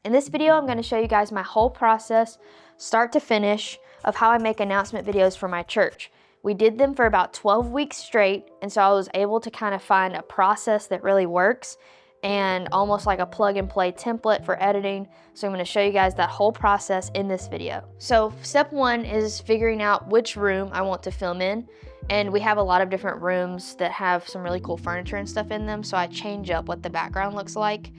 In this video, I'm going to show you guys my whole process, start to finish, of how I make announcement videos for my church. We did them for about 12 weeks straight, and so I was able to kind of find a process that really works and almost like a plug and play template for editing. So I'm going to show you guys that whole process in this video. So step one is figuring out which room I want to film in. And we have a lot of different rooms that have some really cool furniture and stuff in them, so I change up what the background looks like.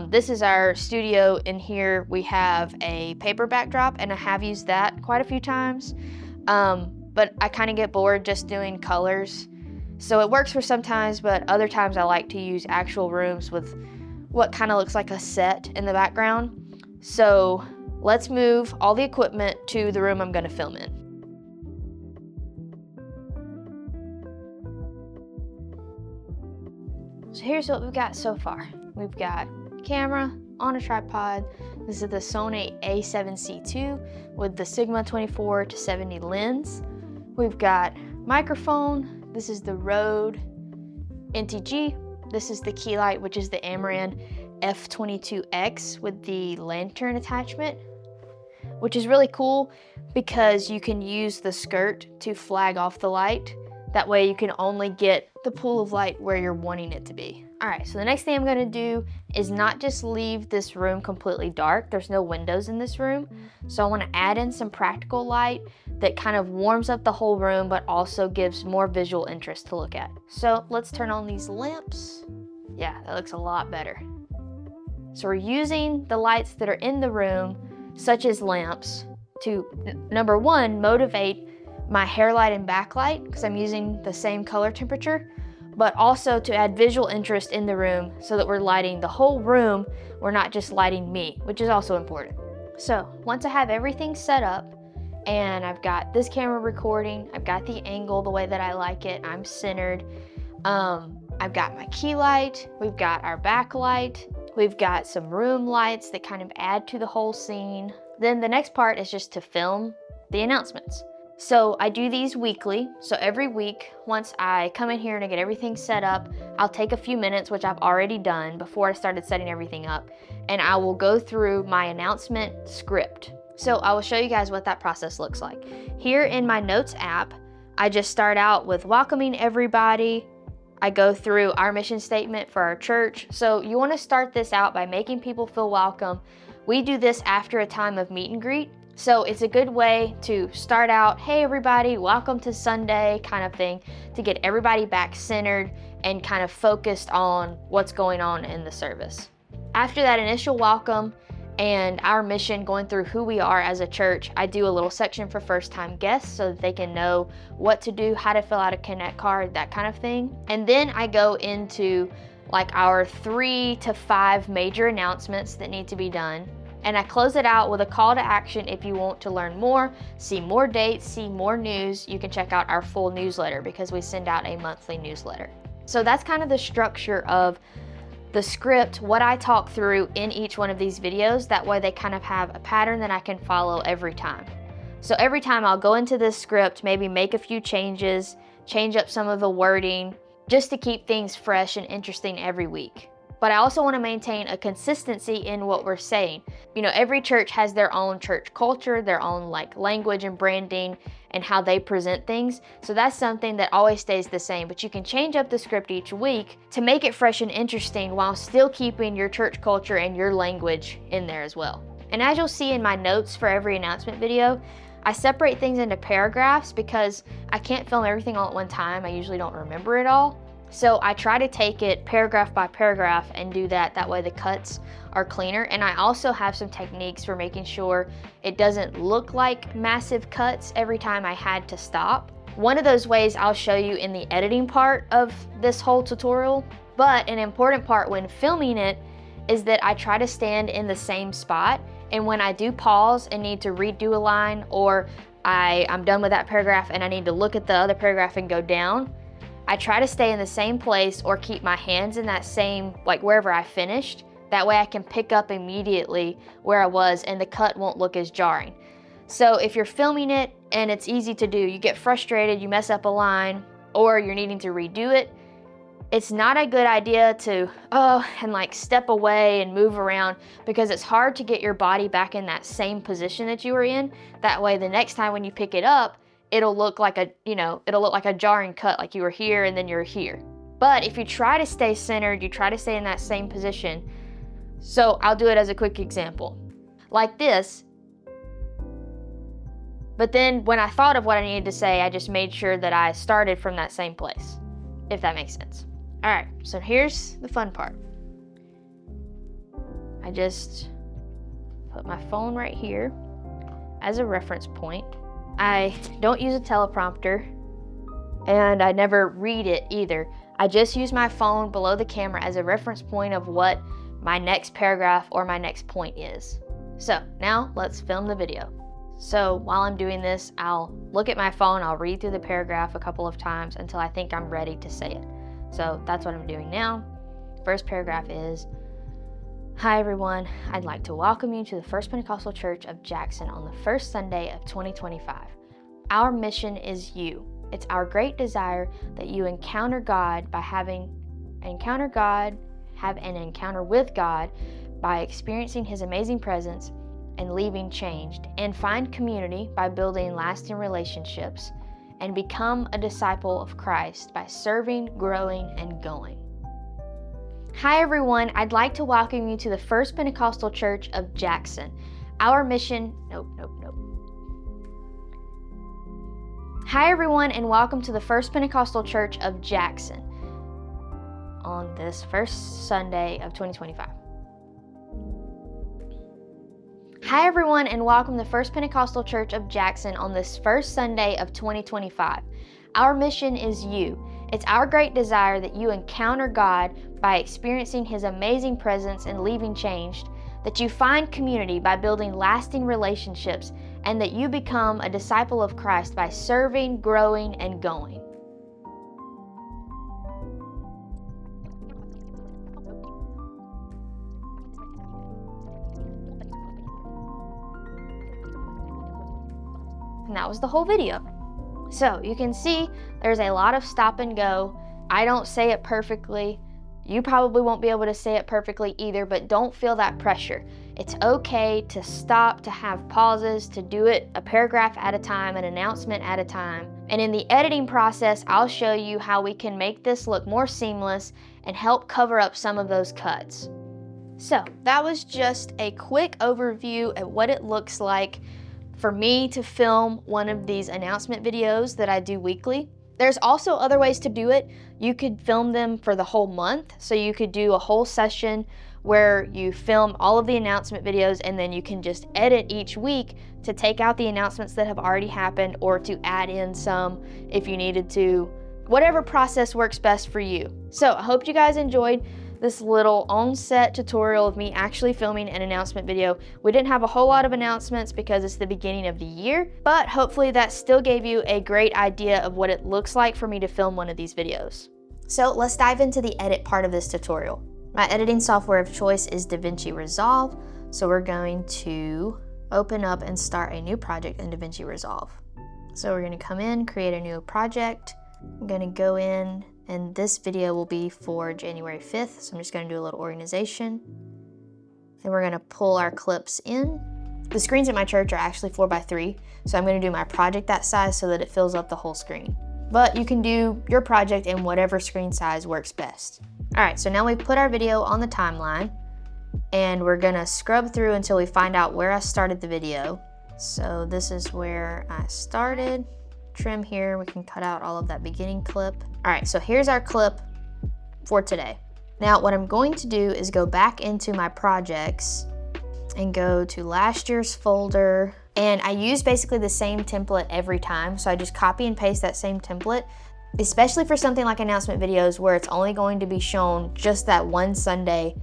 This is our studio. In here we have a paper backdrop, and I have used that quite a few times, but I kind of get bored just doing colors. So it works for sometimes, but other times I like to use actual rooms with what kind of looks like a set in the background. So let's move all the equipment to the room I'm going to film in. So here's what we've got so far. We've got camera on a tripod. This is the Sony a7C II with the Sigma 24-70 lens. We've got microphone. This is the Rode NTG. This is the key light, which is the Amaran F22X with the lantern attachment, which is really cool because you can use the skirt to flag off the light. That way you can only get the pool of light where you're wanting it to be. All right, so the next thing I'm gonna do is not just leave this room completely dark. There's no windows in this room. So I wanna add in some practical light that kind of warms up the whole room, but also gives more visual interest to look at. So let's turn on these lamps. Yeah, that looks a lot better. So we're using the lights that are in the room, such as lamps, to number one, motivate my hair light and backlight, because I'm using the same color temperature, but also to add visual interest in the room so that we're lighting the whole room, we're not just lighting me, which is also important. So once I have everything set up and I've got this camera recording, I've got the angle the way that I like it, I'm centered, I've got my key light, we've got our backlight, we've got some room lights that kind of add to the whole scene. Then the next part is just to film the announcements. So I do these weekly. So every week, once I come in here and I get everything set up, I'll take a few minutes, which I've already done before I started setting everything up, and I will go through my announcement script. So I will show you guys what that process looks like. Here in my notes app, I just start out with welcoming everybody. I go through our mission statement for our church. So you want to start this out by making people feel welcome. We do this after a time of meet and greet. So it's a good way to start out, hey everybody, welcome to Sunday kind of thing, to get everybody back centered and kind of focused on what's going on in the service. After that initial welcome and our mission, going through who we are as a church, I do a little section for first-time guests so that they can know what to do, how to fill out a Connect card, that kind of thing. And then I go into like our 3 to 5 major announcements that need to be done. And I close it out with a call to action. If you want to learn more, see more dates, see more news, you can check out our full newsletter because we send out a monthly newsletter. So that's kind of the structure of the script, what I talk through in each one of these videos. That way they kind of have a pattern that I can follow every time. So every time I'll go into this script, maybe make a few changes, change up some of the wording, just to keep things fresh and interesting every week. But I also want to maintain a consistency in what we're saying. You know, every church has their own church culture, their own like language and branding and how they present things. So that's something that always stays the same, but you can change up the script each week to make it fresh and interesting while still keeping your church culture and your language in there as well. And as you'll see in my notes for every announcement video, I separate things into paragraphs because I can't film everything all at one time. I usually don't remember it all. So I try to take it paragraph by paragraph and do that. That way the cuts are cleaner. And I also have some techniques for making sure it doesn't look like massive cuts every time I had to stop. One of those ways I'll show you in the editing part of this whole tutorial. But an important part when filming it is that I try to stand in the same spot. And when I do pause and need to redo a line, or I'm done with that paragraph and I need to look at the other paragraph and go down, I try to stay in the same place or keep my hands in that same, like wherever I finished. That way I can pick up immediately where I was and the cut won't look as jarring. So if you're filming it and it's easy to do, you get frustrated, you mess up a line, or you're needing to redo it, it's not a good idea to, and like step away and move around, because it's hard to get your body back in that same position that you were in. That way, the next time when you pick it up, it'll look like a jarring cut, like you were here and then you're here. But if you try to stay centered, you try to stay in that same position. So I'll do it as a quick example. Like this. But then when I thought of what I needed to say, I just made sure that I started from that same place, if that makes sense. All right, so here's the fun part. I just put my phone right here as a reference point. I don't use a teleprompter, and I never read it either. I just use my phone below the camera as a reference point of what my next paragraph or my next point is. So now let's film the video. So while I'm doing this, I'll look at my phone, I'll read through the paragraph a couple of times until I think I'm ready to say it. So that's what I'm doing now. First paragraph is, "Hi everyone, I'd like to welcome you to the First Pentecostal Church of Jackson on the first Sunday of 2025. Our mission is you. It's our great desire that you encounter God by have an encounter with God by experiencing His amazing presence and leaving changed, and find community by building lasting relationships, and become a disciple of Christ by serving, growing, and going. Hi everyone, I'd like to welcome you to the First Pentecostal Church of Jackson. Our mission, Hi everyone, and welcome to the First Pentecostal Church of Jackson on this first Sunday of 2025. Hi everyone, and welcome to First Pentecostal Church of Jackson on this first Sunday of 2025. Our mission is you. It's our great desire that you encounter God by experiencing His amazing presence and leaving changed, that you find community by building lasting relationships, and that you become a disciple of Christ by serving, growing, and going. And that was the whole video. So you can see there's a lot of stop and go. I don't say it perfectly. You probably won't be able to say it perfectly either, but don't feel that pressure. It's okay to stop, to have pauses, to do it a paragraph at a time, an announcement at a time. And in the editing process, I'll show you how we can make this look more seamless and help cover up some of those cuts. So that was just a quick overview at what it looks like for me to film one of these announcement videos that I do weekly. There's also other ways to do it. You could film them for the whole month. So you could do a whole session where you film all of the announcement videos, and then you can just edit each week to take out the announcements that have already happened or to add in some if you needed to. Whatever process works best for you. So I hope you guys enjoyed this little on-set tutorial of me actually filming an announcement video. We didn't have a whole lot of announcements because it's the beginning of the year, but hopefully that still gave you a great idea of what it looks like for me to film one of these videos. So let's dive into the edit part of this tutorial. My editing software of choice is DaVinci Resolve, so we're going to open up and start a new project in DaVinci Resolve. So we're going to come in, create a new project. I'm going to go in, and this video will be for January 5th, so I'm just going to do a little organization. Then we're going to pull our clips in. The screens at my church are actually 4x3, so I'm going to do my project that size so that it fills up the whole screen. But you can do your project in whatever screen size works best. All right, so now we've put our video on the timeline, and we're going to scrub through until we find out where I started the video. So this is where I started. Trim here, we can cut out all of that beginning clip. All right, so here's our clip for today. Now what I'm going to do is go back into my projects and go to last year's folder, and I use basically the same template every time, so I just copy and paste that same template, especially for something like announcement videos where it's only going to be shown just that one Sunday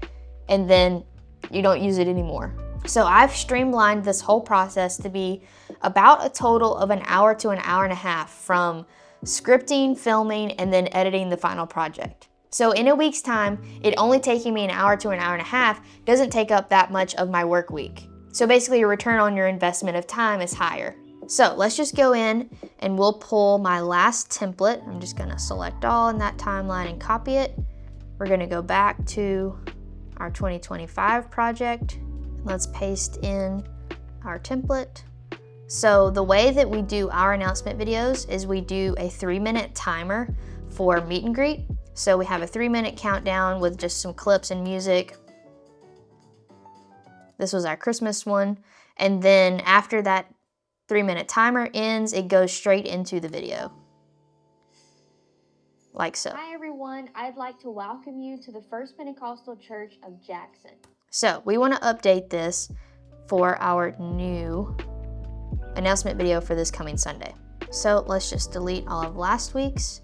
and then you don't use it anymore. So I've streamlined this whole process to be about a total of an hour to an hour and a half from scripting, filming, and then editing the final project. So in a week's time, it only taking me an hour to an hour and a half doesn't take up that much of my work week. So basically your return on your investment of time is higher. So let's just go in and we'll pull my last template. I'm just gonna select all in that timeline and copy it. We're gonna go back to our 2025 project. Let's paste in our template. So the way that we do our announcement videos is we do a 3-minute timer for meet and greet. So we have a 3-minute countdown with just some clips and music. This was our Christmas one. And then after that 3-minute timer ends, it goes straight into the video. Like so. Hi everyone, I'd like to welcome you to the First Pentecostal Church of Jackson. So we want to update this for our new announcement video for this coming Sunday. So let's just delete all of last week's.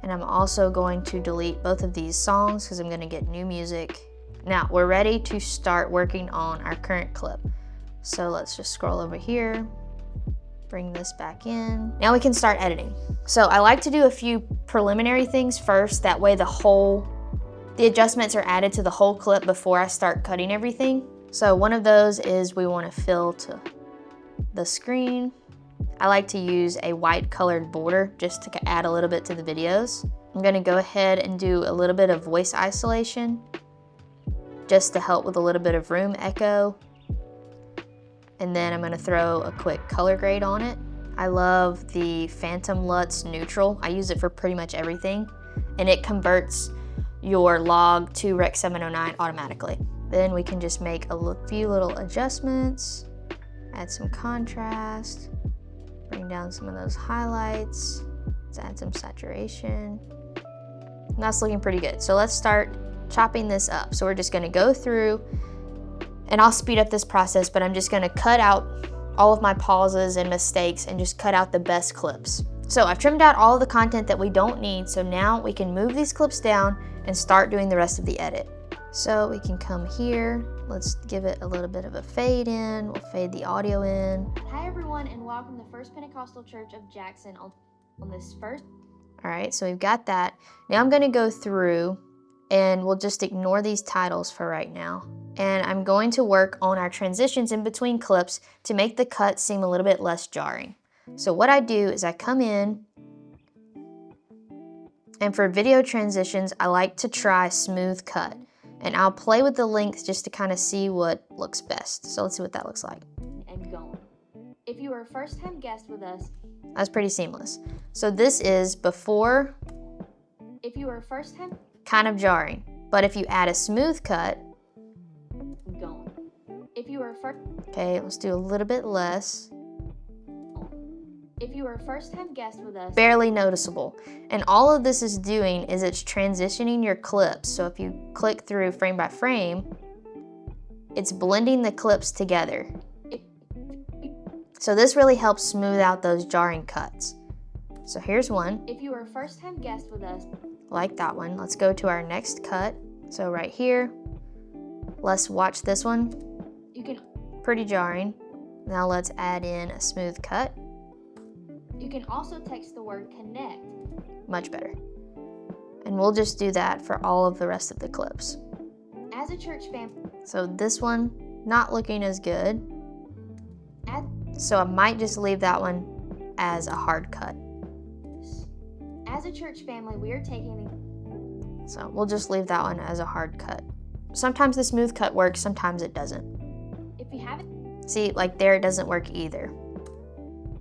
And I'm also going to delete both of these songs because I'm going to get new music. Now we're ready to start working on our current clip. So let's just scroll over here. Bring this back in. Now we can start editing. So I like to do a few preliminary things first. That way the adjustments are added to the whole clip before I start cutting everything. So one of those is we want to fill to the screen. I like to use a white colored border just to add a little bit to the videos. I'm going to go ahead and do a little bit of voice isolation just to help with a little bit of room echo. And then I'm gonna throw a quick color grade on it. I love the Phantom LUTs neutral. I use it for pretty much everything. And it converts your log to Rec 709 automatically. Then we can just make a few little adjustments, add some contrast, bring down some of those highlights, let's add some saturation. And that's looking pretty good. So let's start chopping this up. So we're just gonna go through, and I'll speed up this process, but I'm just gonna cut out all of my pauses and mistakes and just cut out the best clips. So I've trimmed out all of the content that we don't need, so now we can move these clips down and start doing the rest of the edit. So we can come here, let's give it a little bit of a fade in, we'll fade the audio in. Hi everyone and welcome to First Pentecostal Church of Jackson on this first. All right, so we've got that. Now I'm gonna go through and we'll just ignore these titles for right now. And I'm going to work on our transitions in between clips to make the cut seem a little bit less jarring. So what I do is I come in, and for video transitions, I like to try smooth cut. And I'll play with the length just to kind of see what looks best. So let's see what that looks like. And going. If you are a first-time guest with us, that's pretty seamless. So this is before. If you are a first-time, kind of jarring. But if you add a smooth cut, going. If you are first, okay, let's do a little bit less. If you are a first-time guest with us, barely noticeable. And all of this is doing is it's transitioning your clips. So if you click through frame by frame, it's blending the clips together. So this really helps smooth out those jarring cuts. So here's one. If you are a first-time guest with us, like that one. Let's go to our next cut. So right here, let's watch this one. You can. Pretty jarring. Now let's add in a smooth cut. You can also text the word connect. Much better. And we'll just do that for all of the rest of the clips. As a church family. So this one, not looking as good. So I might just leave that one as a hard cut. As a church family, we are taking. So we'll just leave that one as a hard cut. Sometimes the smooth cut works, sometimes it doesn't. If you haven't. See, like there it doesn't work either.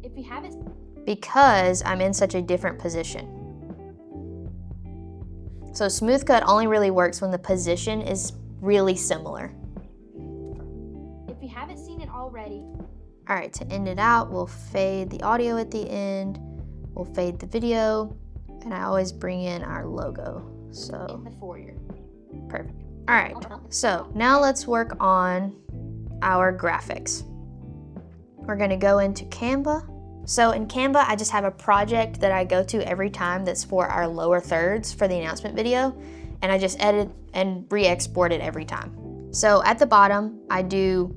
If you haven't. Because I'm in such a different position. So smooth cut only really works when the position is really similar. If you haven't seen it already. All right, to end it out, we'll fade the audio at the end. We'll fade the video. And I always bring in our logo. So in the foyer. Perfect. All right, so now let's work on our graphics. We're gonna go into Canva. So in Canva, I just have a project that I go to every time that's for our lower thirds for the announcement video. And I just edit and re-export it every time. So at the bottom, I do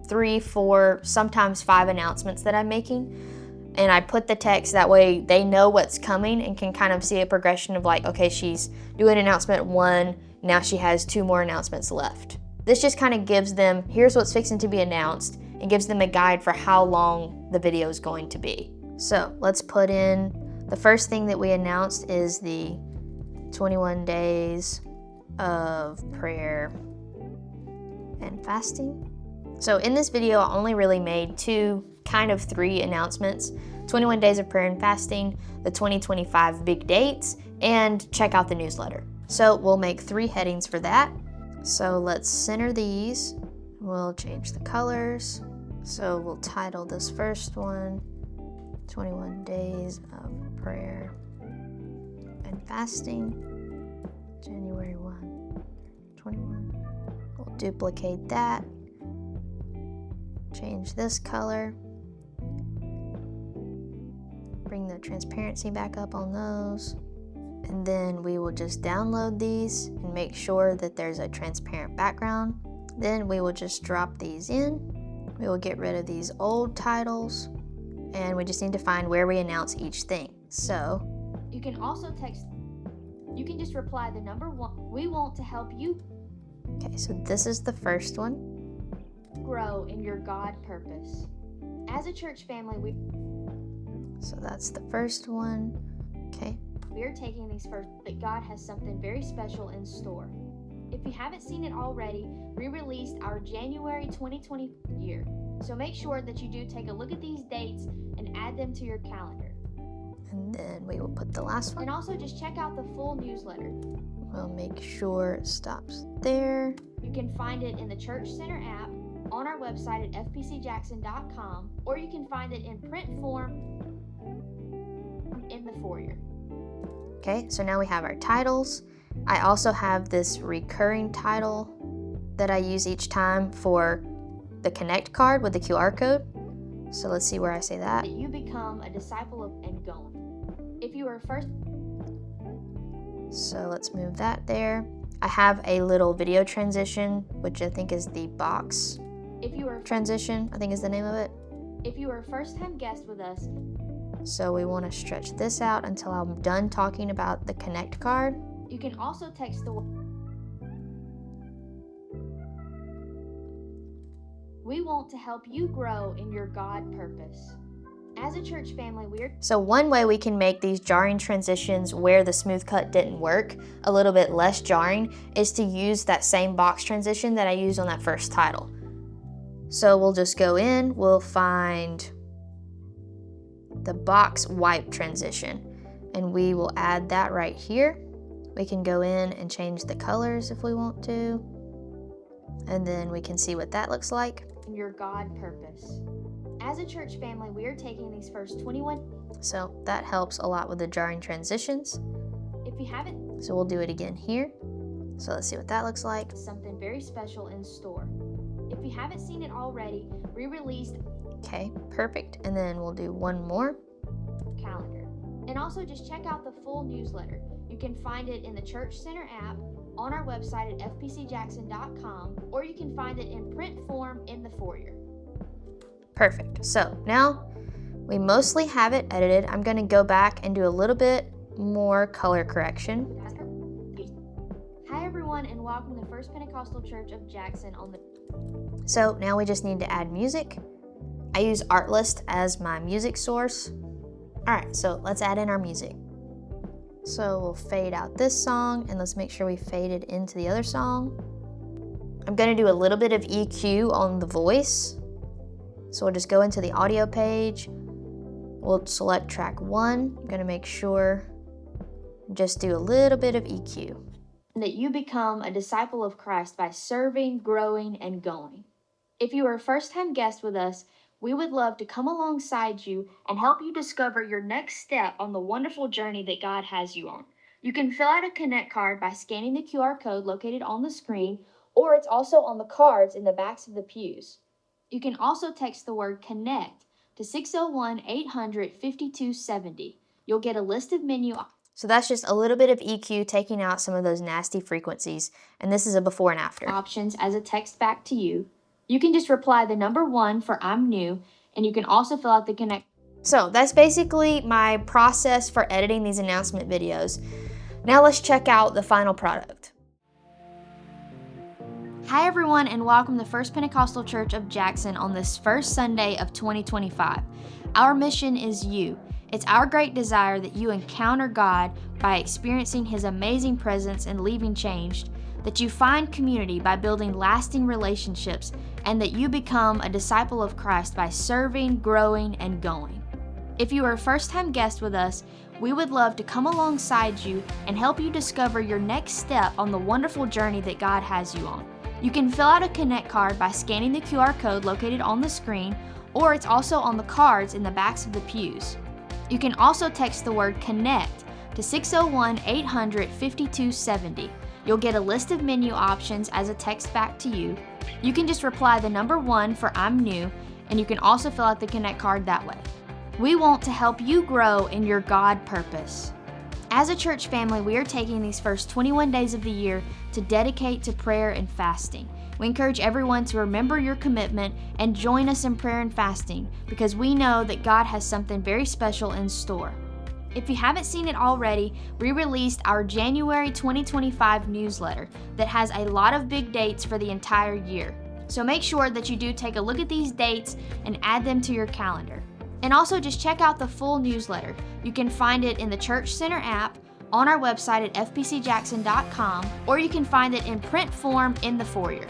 3, 4, sometimes 5 announcements that I'm making. And I put the text, that way they know what's coming and can kind of see a progression of like, okay, she's doing announcement 1, now she has 2 more announcements left. This just kind of gives them, here's what's fixing to be announced, and gives them a guide for how long the video is going to be. So let's put in, the first thing that we announced is the 21 days of prayer and fasting. So in this video, I only really made three announcements: 21 days of prayer and fasting, the 2025 big dates, and check out the newsletter. So we'll make 3 headings for that. So let's center these. We'll change the colors. So we'll title this first one, 21 days of prayer and fasting, January 1, 21. We'll duplicate that. Change this color. Bring the transparency back up on those. And then we will just download these and make sure that there's a transparent background. Then we will just drop these in. We will get rid of these old titles, and we just need to find where we announce each thing. So you can also you can just reply the number 1. We want to help you. Okay, so this is the first one. Grow in your God purpose. As a church family, so that's the first one. Okay. We are taking these first, but God has something very special in store. If you haven't seen it already, we released our January 2020 year. So make sure that you do take a look at these dates and add them to your calendar. And then we will put the last one. And also just check out the full newsletter. We'll make sure it stops there. You can find it in the Church Center app, on our website at fpcjackson.com, or you can find it in print form in the foyer. Okay, so now we have our titles. I also have this recurring title that I use each time for the Connect card with the QR code. So let's see where I say that. That you become a disciple of and going. If you are first. So let's move that there. I have a little video transition, which I think is the box transition, I think is the name of it. If you are a first-time guest with us. So we want to stretch this out until I'm done talking about the Connect card. You can also text the We want to help you grow in your God purpose. As a church family, So one way we can make these jarring transitions where the smooth cut didn't work a little bit less jarring is to use that same box transition that I used on that first title. So we'll just go in, we'll find the box wipe transition, and we will add that right here. We can go in and change the colors if we want to, and then we can see what that looks like. Your God purpose. As a church family, we are taking these first 21. So that helps a lot with the jarring transitions. If you haven't. So we'll do it again here. So let's see what that looks like. Something very special in store. If you haven't seen it already, we released. Okay, perfect. And then we'll do one more. Calendar. And also just check out the full newsletter. You can find it in the Church Center app, on our website at fpcjackson.com, or you can find it in print form in the foyer. Perfect. So now we mostly have it edited. I'm going to go back and do a little bit more color correction. Hi everyone, and welcome to First Pentecostal Church of Jackson on the. So now we just need to add music. I use Artlist as my music source. All right, so let's add in our music. So we'll fade out this song, and let's make sure we fade it into the other song. I'm going to do a little bit of EQ on the voice. So we'll just go into the audio page. We'll select track 1. I'm going to make sure, just do a little bit of EQ. That you become a disciple of Christ by serving, growing, and going. If you are a first-time guest with us, we would love to come alongside you and help you discover your next step on the wonderful journey that God has you on. You can fill out a Connect card by scanning the QR code located on the screen, or it's also on the cards in the backs of the pews. You can also text the word CONNECT to 601-800-5270. You'll get a list of menu. So that's just a little bit of EQ, taking out some of those nasty frequencies. And this is a before and after. Options as a text back to you. You can just reply the number 1 for I'm new, and you can also fill out the Connect. So that's basically my process for editing these announcement videos. Now let's check out the final product. Hi everyone, and welcome to First Pentecostal Church of Jackson on this first Sunday of 2025. Our mission is you. It's our great desire that you encounter God by experiencing His amazing presence and leaving changed, that you find community by building lasting relationships, and that you become a disciple of Christ by serving, growing, and going. If you are a first-time guest with us, we would love to come alongside you and help you discover your next step on the wonderful journey that God has you on. You can fill out a Connect card by scanning the QR code located on the screen, or it's also on the cards in the backs of the pews. You can also text the word CONNECT to 601-800-5270. You'll get a list of menu options as a text back to you. You can just reply the number 1 for I'm new, and you can also fill out the Connect card that way. We want to help you grow in your God purpose. As a church family, we are taking these first 21 days of the year to dedicate to prayer and fasting. We encourage everyone to remember your commitment and join us in prayer and fasting because we know that God has something very special in store. If you haven't seen it already, we released our January 2025 newsletter that has a lot of big dates for the entire year. So make sure that you do take a look at these dates and add them to your calendar. And also just check out the full newsletter. You can find it in the Church Center app, on our website at fpcjackson.com, or you can find it in print form in the foyer.